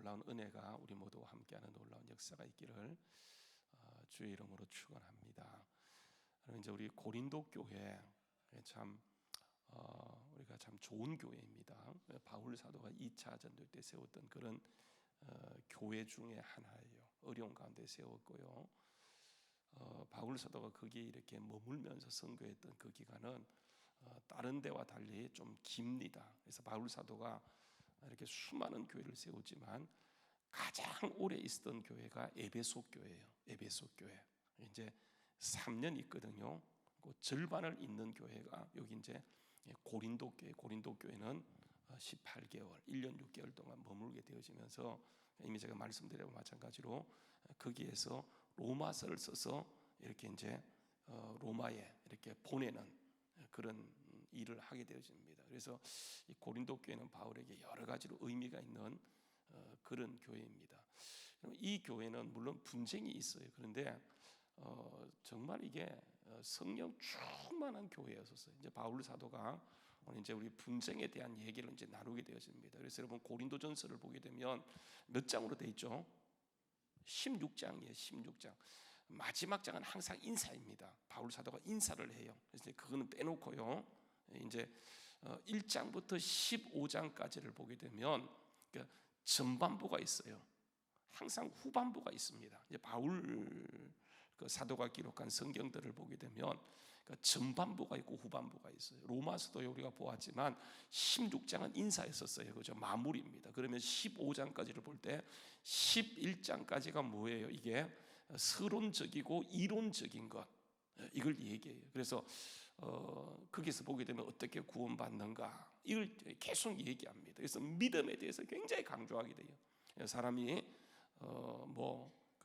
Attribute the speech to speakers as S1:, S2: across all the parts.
S1: 놀라운 은혜가 우리 모두와 함께하는 놀라운 역사가 있기를 주의 이름으로 축원합니다. 이제 우리 고린도 교회 참 우리가 참 좋은 교회입니다. 바울 사도가 2차 전도 때 세웠던 그런 교회 중에 하나예요. 어려운 가운데 세웠고요. 바울 사도가 거기에 이렇게 머물면서 선교했던 그 기간은 다른 데와 달리 좀 깁니다. 그래서 바울 사도가 이렇게 수많은 교회를 세우지만 가장 오래 있었던 교회가 에베소 교회예요. 에베소 교회. 이제 3년 있거든요. 그 절반을 잇는 교회가 여기 이제 고린도 교회. 고린도 교회는 18개월, 1년 6개월 동안 머물게 되어지면서 이미 제가 말씀드린 마찬가지로 거기에서 로마서를 써서 이렇게 이제 로마에 이렇게 보내는 그런 일을 하게 되어집니다. 그래서 이 고린도 교회는 바울에게 여러 가지로 의미가 있는 그런 교회입니다. 이 교회는 물론 분쟁이 있어요. 그런데 정말 이게 성령 충만한 교회였었어요. 이제 바울 사도가 오늘 이제 우리 분쟁에 대한 얘기를 이제 나누게 되어집니다. 그래서 여러분 고린도전서를 보게 되면 몇 장으로 돼 있죠? 16장이에요. 16장. 마지막 장은 항상 인사입니다. 바울 사도가 인사를 해요. 그래서 그거는 빼놓고요. 이제 1장부터 15장까지를 보게 되면 전반부가 있어요. 항상 후반부가 있습니다. 이제 바울 그 사도가 기록한 성경들을 보게 되면 전반부가 있고 후반부가 있어요. 로마서도 우리가 보았지만 16장은 인사였었어요. 그죠? 마무리입니다. 그러면 15장까지를 볼 때 11장까지가 뭐예요? 이게 서론적이고 이론적인 것, 이걸 얘기해요. 그래서 거기서 보게 되면 어떻게 구원받는가 이걸 계속 얘기합니다. 그래서 믿음에 대해서 굉장히 강조하게 돼요. 사람이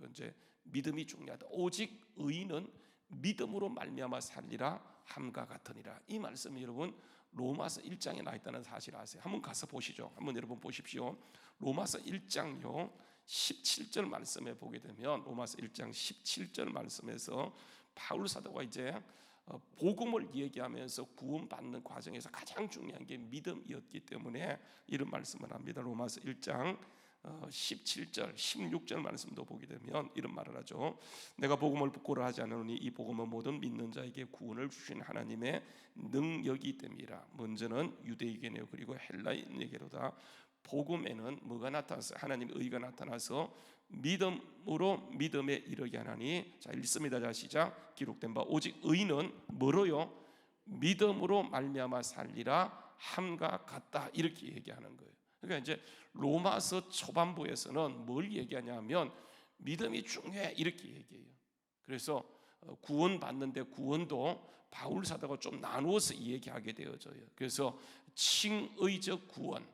S1: 이제 믿음이 중요하다. 오직 의인은 믿음으로 말미암아 살리라 함과 같으니라. 이 말씀이 여러분 로마서 1장에 나 있다는 사실 아세요? 한번 가서 보시죠. 한번 여러분 보십시오. 로마서 1장요 17절 말씀에 보게 되면 로마서 1장 17절 말씀에서 바울 사도가 이제 복음을 얘기하면서 구원받는 과정에서 가장 중요한 게 믿음이었기 때문에 이런 말씀을 합니다. 로마서 1장 17절, 16절 말씀도 보게 되면 이런 말을 하죠. 내가 복음을 부끄러워 하지 않으니 이 복음은 모든 믿는 자에게 구원을 주신 하나님의 능력이 됨이라. 먼저는 유대인에게요 그리고 헬라인에게로다. 복음에는 뭐가 나타나서 하나님의 의가 나타나서 믿음으로 믿음에 이르게 하나니. 자 읽습니다. 자 시작. 기록된 바 오직 의인은 뭐로요? 믿음으로 말미암아 살리라 함과 같다. 이렇게 얘기하는 거예요. 그러니까 이제 로마서 초반부에서는 뭘 얘기하냐면 믿음이 중요해 이렇게 얘기해요. 그래서 구원받는데 구원도 바울 사도가 좀 나누어서 얘기하게 되어져요. 그래서 칭의적 구원,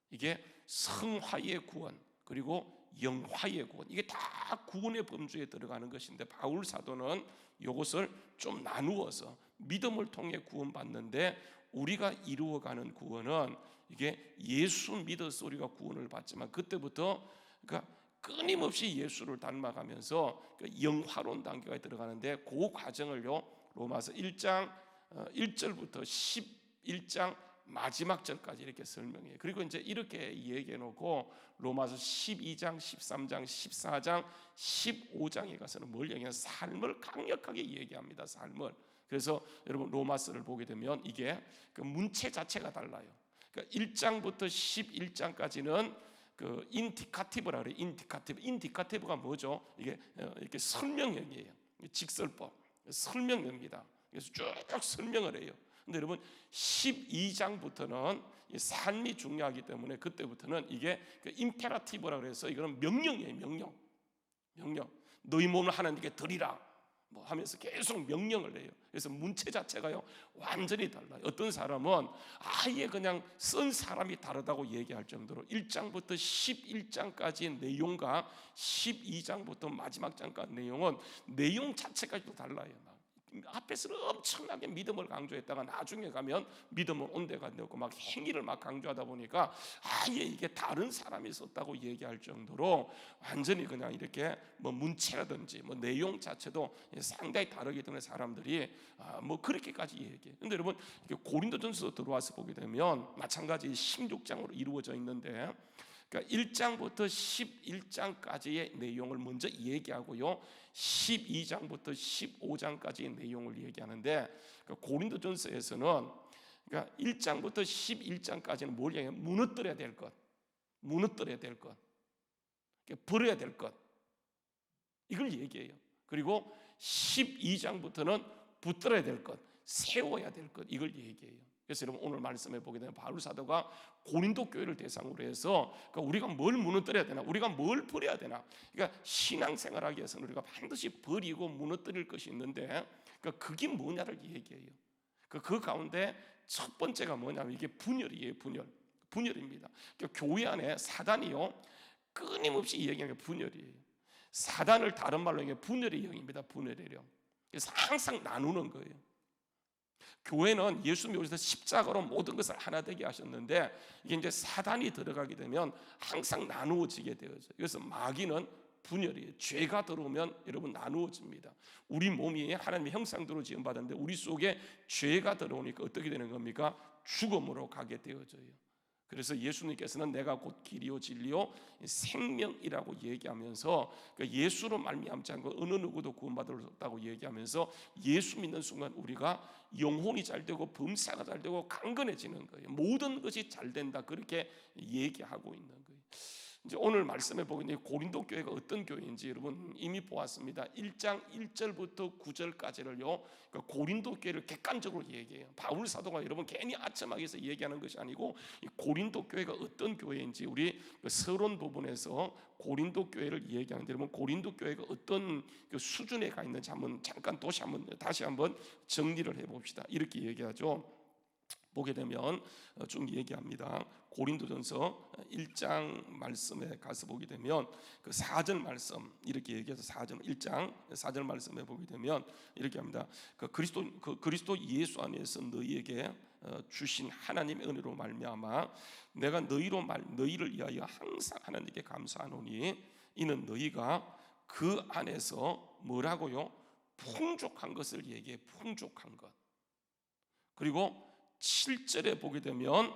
S1: 이게 성화의 구원, 그리고 영화의 구원, 이게 다 구원의 범주에 들어가는 것인데 바울 사도는 이것을 좀 나누어서 믿음을 통해 구원받는데 우리가 이루어가는 구원은 이게 예수 믿어서 우리가 구원을 받지만 그때부터 그러니까 끊임없이 예수를 닮아가면서 영화로운 단계가 들어가는데 그 과정을요 로마서 1장 1절부터 11장 마지막 절까지 이렇게 설명해요. 그리고 이제 이렇게 얘기해 놓고 로마서 12장, 13장, 14장, 15장에 가서는 뭘 얘기하냐? 삶을 강력하게 얘기합니다. 삶을. 그래서 여러분 로마서를 보게 되면 이게 그 문체 자체가 달라요. 그러니까 1장부터 11장까지는 그 인디카티브라 그래요. 인디카티브가 뭐죠? 이게 이렇게 설명형이에요. 직설법, 설명형입니다. 그래서 쭉 설명을 해요. 근데 여러분 12장부터는 삶이 중요하기 때문에 그때부터는 이게 그 임페라티브라 그래서 이거는 명령이에요. 명령. 너희 몸을 하나님께 드리라 뭐 하면서 계속 명령을 해요. 그래서 문체 자체가요 완전히 달라요. 어떤 사람은 아예 그냥 쓴 사람이 다르다고 얘기할 정도로 1장부터 11장까지의 내용과 12장부터 마지막 장까지 내용은 내용 자체까지도 달라요. 앞에서는 엄청나게 믿음을 강조했다가 나중에 가면 믿음은 온데가 되고 막 행위를 막 강조하다 보니까 아예 이게 다른 사람이 썼다고 얘기할 정도로 완전히 그냥 이렇게 뭐 문체라든지 뭐 내용 자체도 상당히 다르기 때문에 사람들이 뭐 그렇게까지 얘기해요. 근데 여러분 고린도전서 들어와서 보게 되면 마찬가지 16장으로 이루어져 있는데 그러니까 1장부터 11장까지의 내용을 먼저 얘기하고요, 12장부터 15장까지의 내용을 얘기하는데, 그러니까 고린도전서에서는 그러니까 1장부터 11장까지는 뭘 얘기해요? 무너뜨려야 될 것, 무너뜨려야 될 것, 버려야 될 것, 이걸 얘기해요. 그리고 12장부터는 붙들어야 될 것, 세워야 될 것, 이걸 얘기해요. 그래서 여러분 오늘 말씀해 보게 되면 바울 사도가 고린도 교회를 대상으로 해서 그러니까 우리가 뭘 무너뜨려야 되나, 우리가 뭘 버려야 되나, 그러니까 신앙생활하기 위해서는 우리가 반드시 버리고 무너뜨릴 것이 있는데, 그러니까 그게 뭐냐를 얘기해요. 그 가운데 첫 번째가 뭐냐면 이게 분열이에요. 분열입니다. 그러니까 교회 안에 사단이요, 끊임없이 얘기하는 게 분열이에요. 사단을 다른 말로 얘기하면 분열의 영입니다. 분열의 영. 그래서 항상 나누는 거예요. 교회는 예수님이 오셔서 십자가로 모든 것을 하나 되게 하셨는데, 이게 이제 사단이 들어가게 되면 항상 나누어지게 되어져요. 그래서 마귀는 분열이에요. 죄가 들어오면 여러분 나누어집니다. 우리 몸이 하나님의 형상대로 지음받았는데 우리 속에 죄가 들어오니까 어떻게 되는 겁니까? 죽음으로 가게 되어져요. 그래서 예수님께서는 내가 곧 길이요 진리요 생명이라고 얘기하면서 예수로 말미암지 않고 어느 누구도 구원받을 수 없다고 얘기하면서 예수 믿는 순간 우리가 영혼이 잘 되고 범사가 잘 되고 강건해지는 거예요. 모든 것이 잘 된다, 그렇게 얘기하고 있는 거예요. 이제 오늘 말씀해 보겠는데 고린도 교회가 어떤 교회인지 여러분 이미 보았습니다. 1장 1절부터 9절까지를요, 그러니까 고린도 교회를 객관적으로 얘기해요. 바울 사도가 여러분 괜히 아첨하게 해서 얘기하는 것이 아니고, 이 고린도 교회가 어떤 교회인지 우리 서론 부분에서 고린도 교회를 얘기하는데, 여러분 고린도 교회가 어떤 수준에 가 있는지 한번 잠깐 다시 한번 정리를 해봅시다. 이렇게 얘기하죠. 보게 되면 쭉 얘기합니다. 고린도전서 1장 말씀에 가서 보게 되면 그 4절 말씀 이렇게 얘기해서 1장 4절 말씀에 보게 되면 이렇게 합니다. 그 그리스도 예수 안에서 너희에게 주신 하나님의 은혜로 말미암아 내가 너희를 위하여 항상 하나님께 감사하노니 이는 너희가 그 안에서 뭐라고요? 풍족한 것을 얘기해. 풍족한 것. 그리고 7절에 보게 되면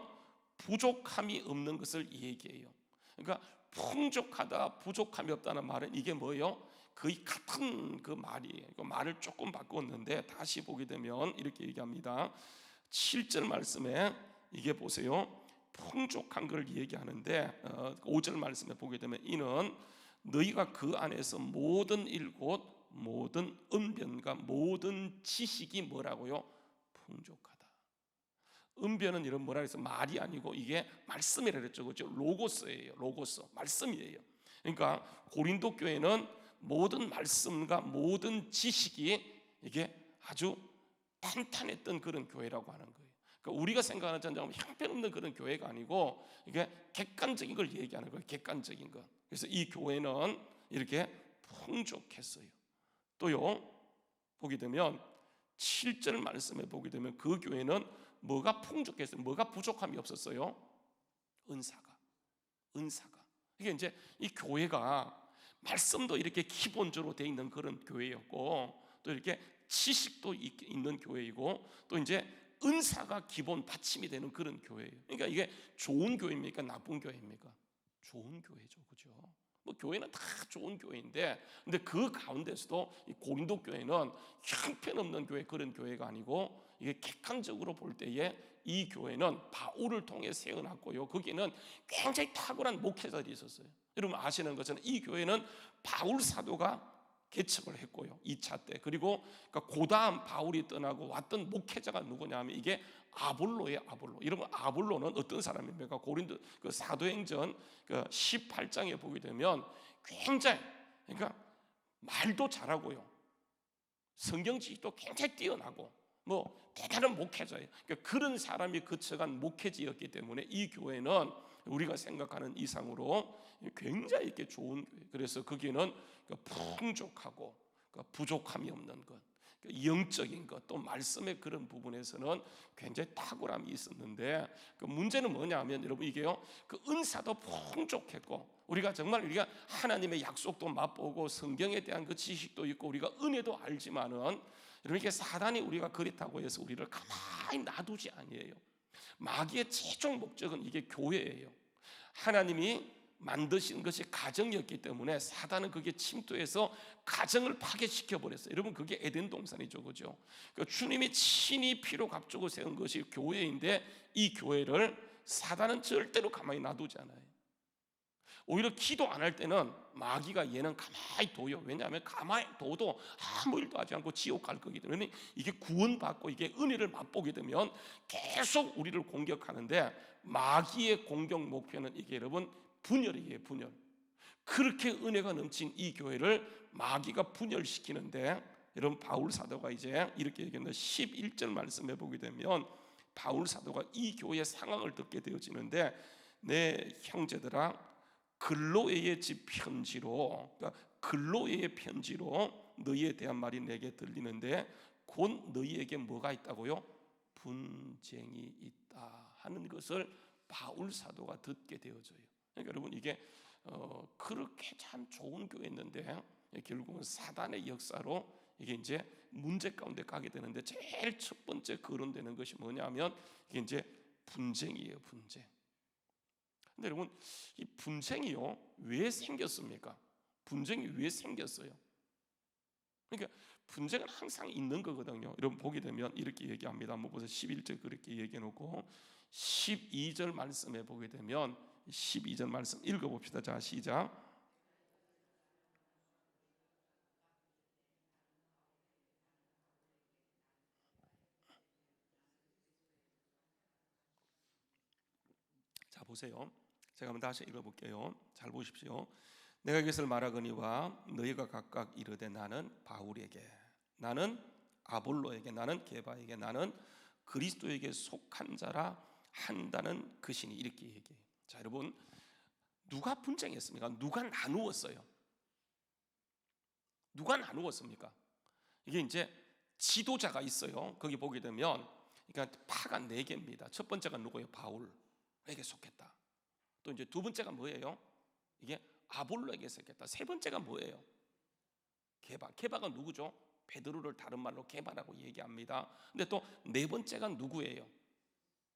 S1: 부족함이 없는 것을 얘기해요. 그러니까 풍족하다, 부족함이 없다는 말은 이게 뭐예요? 거의 같은 그 말이에요. 말을 조금 바꿨는데 다시 보게 되면 이렇게 얘기합니다. 7절 말씀에 이게 보세요. 풍족한 걸 얘기하는데 5절 말씀에 보게 되면 이는 너희가 그 안에서 모든 일 곧 모든 언변과 모든 지식이 뭐라고요? 풍족하다. 은변은 이런 뭐라 해서 말이 아니고 이게 말씀이라 그랬죠. 그렇죠? 로고스예요. 로고스. 말씀이에요. 그러니까 고린도 교회는 모든 말씀과 모든 지식이 이게 아주 탄탄했던 그런 교회라고 하는 거예요. 그러니까 우리가 생각하는 전장은 형편없는 그런 교회가 아니고 이게 객관적인 걸 얘기하는 거예요. 객관적인 것. 그래서 이 교회는 이렇게 풍족했어요. 또요 보게 되면 7절 말씀에 보게 되면 그 교회는 뭐가 풍족했어요? 뭐가 부족함이 없었어요? 은사가. 이게 이제 이 교회가 말씀도 이렇게 기본적으로 돼 있는 그런 교회였고, 또 이렇게 지식도 있는 교회이고, 또 이제 은사가 기본 받침이 되는 그런 교회예요. 그러니까 이게 좋은 교회입니까? 나쁜 교회입니까? 좋은 교회죠, 그죠? 뭐 교회는 다 좋은 교회인데, 근데 그 가운데서도 이 고린도 교회는 형편없는 교회, 그런 교회가 아니고 이게 객관적으로 볼 때에 이 교회는 바울을 통해 세워놨고요. 거기는 굉장히 탁월한 목회자들이 있었어요. 여러분 아시는 것처럼 이 교회는 바울 사도가 개척을 했고요. 2차 때. 그리고 그 다음 바울이 떠나고 왔던 목회자가 누구냐면 이게 아볼로예요. 아볼로. 여러분 아볼로는 어떤 사람입니까? 고린도 그 사도행전 그 18장에 보게 되면 굉장히, 그러니까 말도 잘하고요. 성경 지식도 굉장히 뛰어나고 뭐 대단한 목회자예요. 그러니까 그런 사람이 거쳐간 목회지였기 때문에 이 교회는 우리가 생각하는 이상으로 굉장히 이렇게 좋은 교회. 그래서 거기는 풍족하고 부족함이 없는 것, 영적인 것, 또 말씀의 그런 부분에서는 굉장히 탁월함이 있었는데, 그 문제는 뭐냐면 여러분 이게요, 그 은사도 풍족했고 우리가 하나님의 약속도 맛보고 성경에 대한 그 지식도 있고 우리가 은혜도 알지만은 이렇게 사단이 우리가 그렇다고 해서 우리를 가만히 놔두지 아니에요. 마귀의 최종 목적은 이게 교회예요. 하나님이 만드신 것이 가정이었기 때문에 사단은 그게 침투해서 가정을 파괴시켜 버렸어요. 여러분, 그게 에덴 동산이죠, 그죠? 그러니까 주님이 친히 피로 값주고 세운 것이 교회인데, 이 교회를 사단은 절대로 가만히 놔두지 않아요. 오히려 기도 안 할 때는 마귀가 얘는 가만히 둬요. 왜냐하면 가만히 둬도 아무 일도 하지 않고 지옥 갈 거기 때문에, 이게 구원받고 이게 은혜를 맛보게 되면 계속 우리를 공격하는데, 마귀의 공격 목표는 이게 여러분 분열이에요, 분열. 그렇게 은혜가 넘친 이 교회를 마귀가 분열시키는데, 여러분 바울 사도가 이제 이렇게 얘기합니다. 11절 말씀해 보게 되면 바울 사도가 이 교회의 상황을 듣게 되어지는데, 내 형제들아, 글로에의 집 편지로, 그러니까 글로에의 편지로 너희에 대한 말이 내게 들리는데, 곧 너희에게 뭐가 있다고요? 분쟁이 있다 하는 것을 바울 사도가 듣게 되어져요. 그러니까 여러분, 이게 그렇게 참 좋은 교회였는데 결국은 사단의 역사로 이게 이제 문제 가운데 가게 되는데, 제일 첫 번째 거론되는 것이 뭐냐면 이게 이제 분쟁이에요, 분쟁. 근데 여러분, 이 분쟁이요, 왜 생겼습니까? 분쟁이 왜 생겼어요? 그러니까 분쟁은 항상 있는 거거든요. 여러분 보게 되면 이렇게 얘기합니다. 한번 보세요. 11절 그렇게 얘기해 놓고 12절 말씀에 보게 되면 12절 말씀 읽어봅시다. 자, 시작. 자, 보세요. 제가 한번 다시 읽어볼게요. 잘 보십시오. 내가 이것을 말하거니와 너희가 각각 이르되 나는 바울에게, 나는 아볼로에게, 나는 게바에게, 나는 그리스도에게 속한 자라 한다는 것이니, 이렇게 얘기해요. 자, 여러분, 누가 분쟁했습니까? 누가 나누었어요? 누가 나누었습니까? 이게 이제 지도자가 있어요. 거기 보게 되면 그러니까 파가 4개입니다. 첫 번째가 누구예요? 바울에게 속했다. 또 이제 두 번째가 뭐예요? 이게 아볼로에게 속했다. 세 번째가 뭐예요? 게바. 게바가 누구죠? 베드로를 다른 말로 게바라고 얘기합니다. 근데 또 네 번째가 누구예요?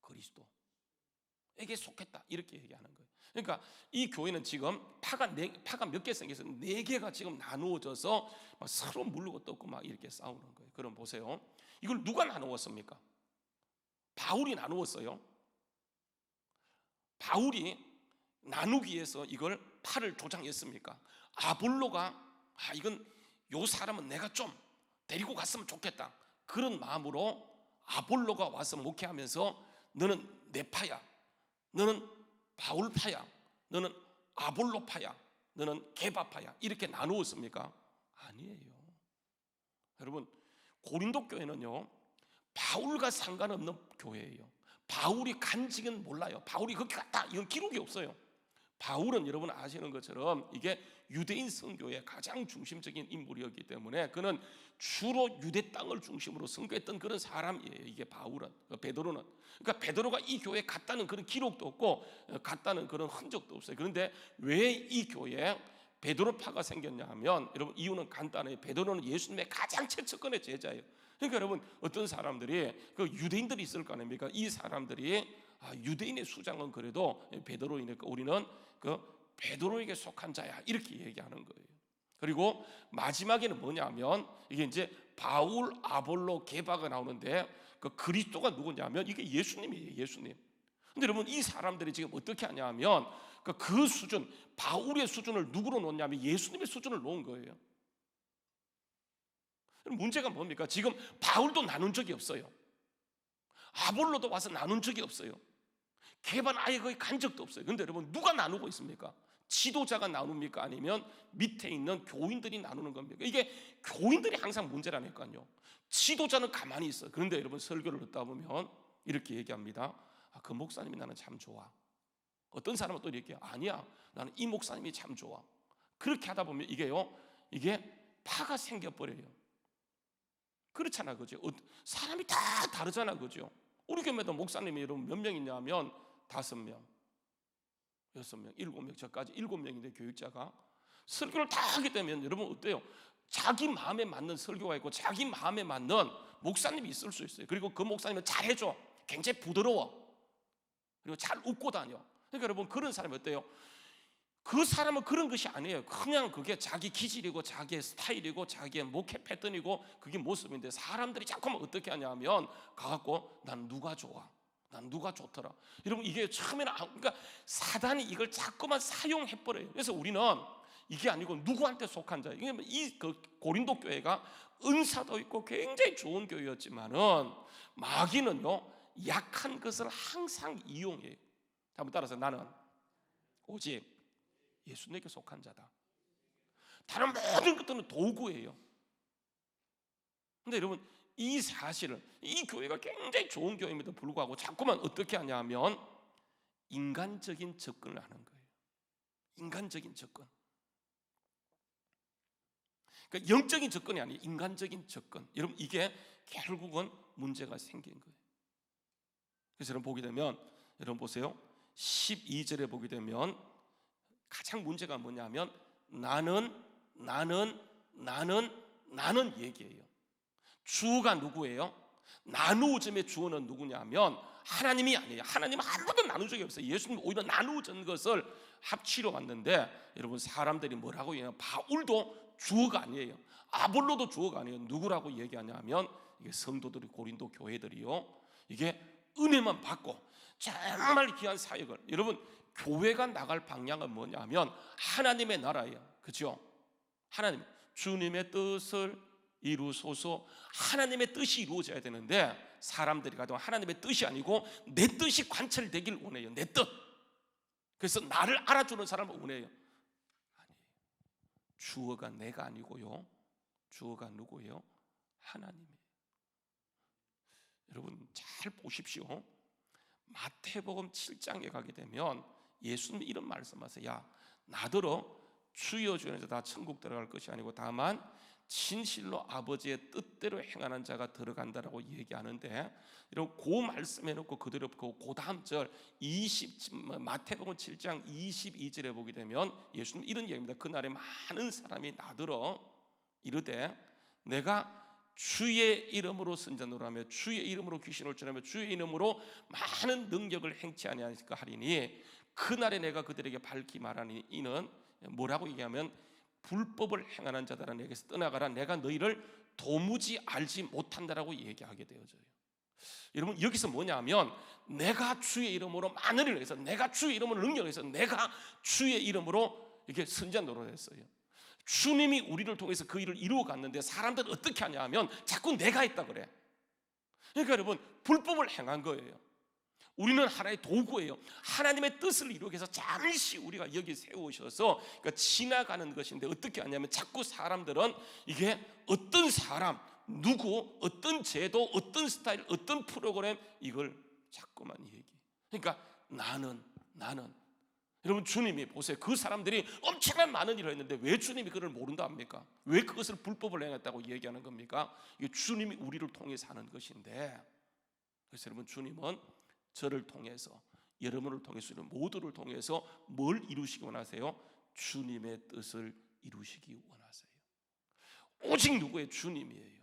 S1: 그리스도에게 속했다, 이렇게 얘기하는 거예요. 그러니까 이 교회는 지금 파가 몇 개 생겨서 4개가 지금 나누어져서 막 서로 물고 뜯고 막 이렇게 싸우는 거예요. 그럼 보세요. 이걸 누가 나누었습니까? 바울이 나누었어요. 바울이 나누기 위해서 이걸 파를 조장했습니까? 아볼로가 이건 요 사람은 내가 좀 데리고 갔으면 좋겠다, 그런 마음으로 아볼로가 와서 목회하면서 너는 내 파야, 너는 바울 파야, 너는 아볼로 파야, 너는 게바 파야, 이렇게 나누었습니까? 아니에요. 여러분, 고린도 교회는요, 바울과 상관없는 교회예요. 바울이 간직은 몰라요. 바울이 그렇게 갔다, 이건 기록이 없어요. 바울은 여러분 아시는 것처럼 이게 유대인 선교의 가장 중심적인 인물이었기 때문에 그는 주로 유대 땅을 중심으로 선교했던 그런 사람이에요. 이게 바울은, 베드로는. 그러니까 베드로가 이 교회에 갔다는 그런 기록도 없고 갔다는 그런 흔적도 없어요. 그런데 왜 이 교회에 베드로파가 생겼냐 하면, 여러분 이유는 간단해요. 베드로는 예수님의 가장 최측근의 제자예요. 그러니까 여러분, 어떤 사람들이 그 유대인들이 있을 거 아닙니까? 이 사람들이 유대인의 수장은 그래도 베드로이니까 우리는 그 베드로에게 속한 자야, 이렇게 얘기하는 거예요. 그리고 마지막에는 뭐냐면 이게 이제 바울, 아볼로, 게바가 나오는데 그 그리스도가 누구냐면 이게 예수님이에요, 예수님. 근데 여러분, 이 사람들이 지금 어떻게 하냐면 그 수준, 바울의 수준을 누구로 놓냐면 예수님의 수준을 놓은 거예요. 문제가 뭡니까? 지금 바울도 나눈 적이 없어요. 아볼로도 와서 나눈 적이 없어요. 게바는 아예 거의 간 적도 없어요. 그런데 여러분, 누가 나누고 있습니까? 지도자가 나눕니까? 아니면 밑에 있는 교인들이 나누는 겁니까? 이게 교인들이 항상 문제라니까요. 지도자는 가만히 있어요. 그런데 여러분, 설교를 듣다 보면 이렇게 얘기합니다. 그 목사님이 나는 참 좋아. 어떤 사람은 또 이렇게, 아니야, 나는 이 목사님이 참 좋아. 그렇게 하다 보면 이게 파가 생겨버려요. 그렇잖아, 그죠? 사람이 다 다르잖아, 그죠? 우리 교회도 목사님이 여러분 몇 명 있냐면 5명, 6명, 7명, 저까지 7명인데 교육자가 설교를 다 하게 되면 여러분 어때요? 자기 마음에 맞는 설교가 있고 자기 마음에 맞는 목사님이 있을 수 있어요. 그리고 그 목사님은 잘해줘. 굉장히 부드러워. 그리고 잘 웃고 다녀. 그러니까 여러분, 그런 사람이 어때요? 그 사람은 그런 것이 아니에요. 그냥 그게 자기 기질이고 자기의 스타일이고 자기의 목회 패턴이고 그게 모습인데, 사람들이 자꾸만 어떻게 하냐면 가갖고 난 누가 좋아, 난 누가 좋더라. 여러분, 이게 처음에는 그러니까 사단이 이걸 자꾸만 사용해버려요. 그래서 우리는 이게 아니고 누구한테 속한 자. 이 고린도 교회가 은사도 있고 굉장히 좋은 교회였지만은 마귀는요, 약한 것을 항상 이용해요. 한번 따라서, 나는 오직 예수님께 속한 자다. 다른 모든 것들은 도구예요. 근데 여러분, 이 사실을, 이 교회가 굉장히 좋은 교회임에도 불구하고 자꾸만 어떻게 하냐면 인간적인 접근을 하는 거예요. 인간적인 접근. 그러니까 영적인 접근이 아니에요. 인간적인 접근. 여러분, 이게 결국은 문제가 생긴 거예요. 그래서 여러분 보게 되면, 여러분 보세요. 12절에 보게 되면 가장 문제가 뭐냐면 나는 얘기예요. 주가 누구예요? 나누어짐의 주어는 누구냐면 하나님이 아니에요. 하나님은 한 번도 나눈 적이 없어요. 예수님 오히려 나누어진 것을 합치러 왔는데, 여러분 사람들이 뭐라고 얘기하냐, 바울도 주어가 아니에요. 아볼로도 주어가 아니에요. 누구라고 얘기하냐면 이게 성도들이, 고린도 교회들이요, 이게 은혜만 받고 정말 귀한 사역을, 여러분 교회가 나갈 방향은 뭐냐면 하나님의 나라예요. 그렇죠? 하나님, 주님의 뜻을 이루소서. 하나님의 뜻이 이루어져야 되는데 사람들이 가도 하나님의 뜻이 아니고 내 뜻이 관철되길 원해요. 내 뜻. 그래서 나를 알아주는 사람을 원해요. 아니에요. 주어가 내가 아니고요, 주어가 누구예요? 하나님이에요. 여러분 잘 보십시오. 마태복음 7장에 가게 되면 예수님이 이런 말씀하세요. 야, 나더러 주여 주여 해서 다 천국 들어갈 것이 아니고 다만 진실로 아버지의 뜻대로 행하는 자가 들어간다라고 얘기하는데, 여러분 그 말씀해 놓고 그대로 그 다음 절 마태복음 7장 22절에 보게 되면 예수님 이런 얘기입니다. 그날에 많은 사람이 나더러 이르되 내가 주의 이름으로 선전하며 주의 이름으로 귀신을 쫓아내며 주의 이름으로 많은 능력을 행치 아니하니까 하리니, 그날에 내가 그들에게 밝히 말하니 이는 뭐라고 얘기하면 불법을 행하는 자들아 내게서 떠나가라. 내가 너희를 도무지 알지 못한다라고 얘기하게 되어져요. 여러분 여기서 뭐냐면 내가 주의 이름으로 많은 일을 해서, 내가 주의 이름으로 능력을 해서, 내가 주의 이름으로 이렇게 선지한 노릇했어요. 주님이 우리를 통해서 그 일을 이루어 갔는데 사람들은 어떻게 하냐면 자꾸 내가 했다 그래. 그러니까 여러분 불법을 행한 거예요. 우리는 하나의 도구예요. 하나님의 뜻을 이루기 위해서 잠시 우리가 여기 세우셔서 그러니까 지나가는 것인데, 어떻게 하냐면 자꾸 사람들은 이게 어떤 사람, 누구, 어떤 제도, 어떤 스타일, 어떤 프로그램, 이걸 자꾸만 얘기해. 그러니까 나는 여러분 주님이 보세요. 그 사람들이 엄청난 많은 일을 했는데 왜 주님이 그걸 모른다 합니까? 왜 그것을 불법을 행했다고 얘기하는 겁니까? 이게 주님이 우리를 통해서 하는 것인데, 그래서 여러분 주님은 저를 통해서, 여러분을 통해서, 모두를 통해서 뭘 이루시기 원하세요? 주님의 뜻을 이루시기 원하세요. 오직 누구의? 주님이에요.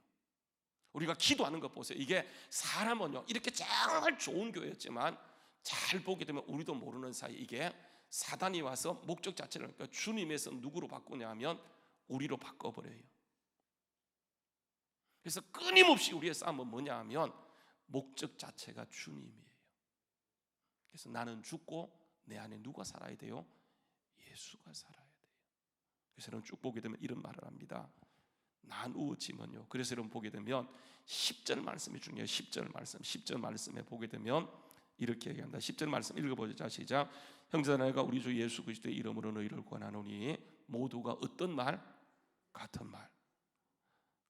S1: 우리가 기도하는 것 보세요. 이게 사람은요 이렇게 정말 좋은 교회였지만 잘 보게 되면 우리도 모르는 사이 이게 사단이 와서 목적 자체를, 그러니까 주님에서 누구로 바꾸냐면 우리로 바꿔버려요. 그래서 끊임없이 우리의 싸움은 뭐냐 하면 목적 자체가 주님이에요. 그래서 나는 죽고 내 안에 누가 살아야 돼요? 예수가 살아야 돼요. 그래서 여러분 쭉 보게 되면 이런 말을 합니다. 나누어지면요. 그래서 여러분 보게 되면 10절 말씀이 중요해요. 10절 말씀에 보게 되면 이렇게 얘기합니다. 10절 말씀 읽어보자. 시작. 형제자매가 우리 주 예수 그리스도의 이름으로 너희를 권하노니 모두가 어떤 말? 같은 말,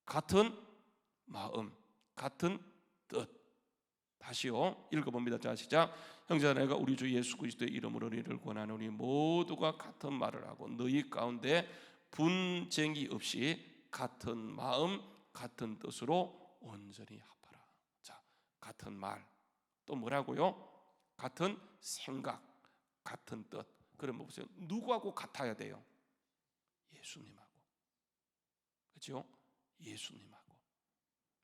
S1: 같은 마음, 같은 뜻. 다시요 읽어봅니다. 자 시작. 형제자매가 우리 주 예수 그리스도의 이름으로 너희를 권하노니 모두가 같은 말을 하고 너희 가운데 분쟁이 없이 같은 마음 같은 뜻으로 온전히 합하라. 자, 같은 말, 또 뭐라고요? 같은 생각, 같은 뜻. 그럼 보세요. 누구하고 같아야 돼요? 예수님하고. 그렇죠? 예수님하고.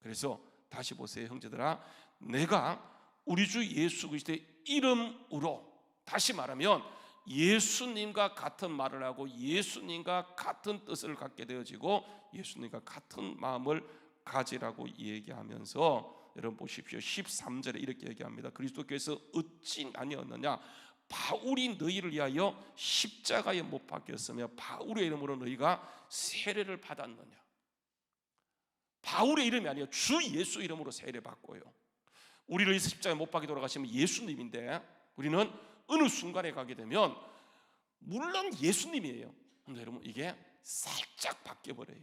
S1: 그래서 다시 보세요, 형제들아. 내가 우리 주 예수 그리스도의 이름으로, 다시 말하면 예수님과 같은 말을 하고 예수님과 같은 뜻을 갖게 되어지고 예수님과 같은 마음을 가지라고 얘기하면서 여러분 보십시오. 13절에 이렇게 얘기합니다. 그리스도께서 어찌 아니었느냐? 바울이 너희를 위하여 십자가에 못 박혔으며 바울의 이름으로 너희가 세례를 받았느냐? 바울의 이름이 아니에요. 주 예수 이름으로 세례 받고요. 우리를 십자가에 못 박혀 돌아가시면 예수님인데 우리는 어느 순간에 가게 되면 물론 예수님이에요. 근데 여러분 이게 살짝 바뀌어 버려요.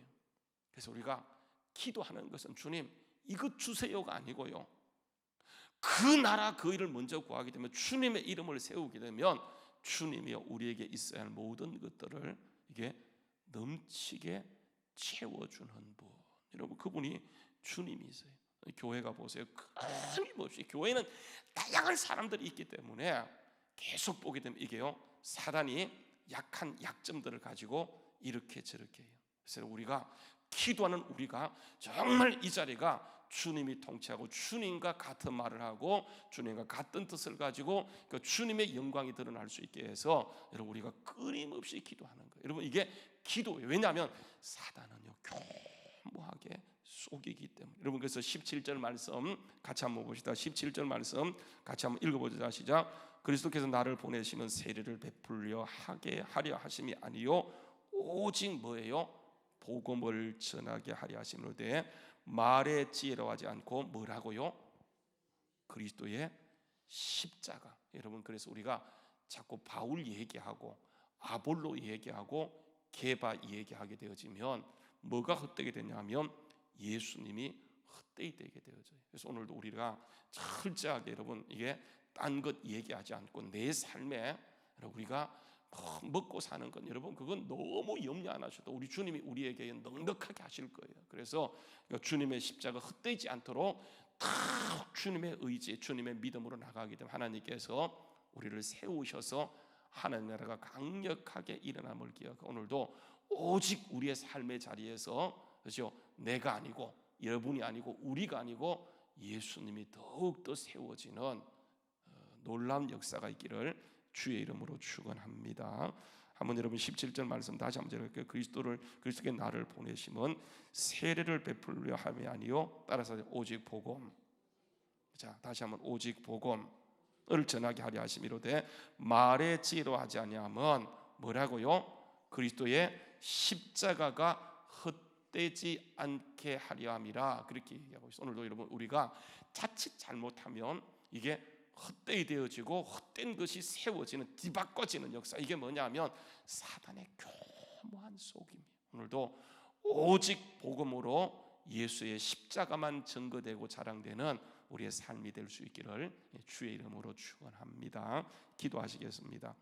S1: 그래서 우리가 기도하는 것은 주님 이것 주세요가 아니고요. 그 나라 그 일을 먼저 구하게 되면 주님의 이름을 세우게 되면 주님이 우리에게 있어야 할 모든 것들을 이게 넘치게 채워주는 분. 여러분 그분이 주님이세요. 교회가 보세요. 끊임없이 교회는 다양한 사람들이 있기 때문에 계속 보게 되면 이게요 사단이 약한 약점들을 가지고 이렇게 저렇게 해요. 그래서 우리가 기도하는 우리가 정말 이 자리가 주님이 통치하고 주님과 같은 말을 하고 주님과 같은 뜻을 가지고 그 주님의 영광이 드러날 수 있게 해서 여러분 우리가 끊임없이 기도하는 거예요. 여러분 이게 기도예요. 왜냐하면 사단은요 교묘하게 속이기 때문에. 여러분 그래서 17절 말씀 같이 한번 봅시다. 17절 말씀 같이 한번 읽어보자. 시작. 그리스도께서 나를 보내시면 세례를 베풀려 하게 하려 하심이 아니요 오직 뭐예요? 복음을 전하게 하려 하심이로되 말의 지혜로 하지 않고 뭐라고요? 그리스도의 십자가. 여러분 그래서 우리가 자꾸 바울 얘기하고 아볼로 얘기하고 게바 얘기하게 되어지면 뭐가 헛되게 되냐면 예수님이 헛되이 되게 되어져요. 그래서 오늘도 우리가 철저하게 여러분 이게 딴 것 얘기하지 않고 내 삶에 우리가 먹고 사는 건 여러분 그건 너무 염려 안 하셔도 우리 주님이 우리에게 넉넉하게 하실 거예요. 그래서 주님의 십자가 헛되지 않도록 다 주님의 의지, 주님의 믿음으로 나가게 되면 하나님께서 우리를 세우셔서 하나님 나라가 강력하게 일어남을 기억하고 오늘도 오직 우리의 삶의 자리에서 그렇죠? 내가 아니고 여러분이 아니고 우리가 아니고 예수님이 더욱더 세워지는 놀라운 역사가 있기를 주의 이름으로 축원합니다. 한번 여러분 17절 말씀 다시 한번 읽을게요. 그리스도께 나를 보내심은 세례를 베풀려 함이 아니요 따라서 오직 복음. 자 다시 한번 오직 복음을 전하게 하려 하심이로되 말의 지혜로 하지 아니하면 뭐라고요? 그리스도의 십자가가 헛되지 않게 하려 함이라 그렇게 얘기하고 있어요. 오늘도 여러분 우리가 자칫 잘못하면 이게 헛되이 되어지고 헛된 것이 세워지는 뒤바꿔지는 역사. 이게 뭐냐면 사단의 교묘한 속임이에요. 오늘도 오직 복음으로 예수의 십자가만 증거되고 자랑되는 우리의 삶이 될 수 있기를 주의 이름으로 축원합니다. 기도하시겠습니다.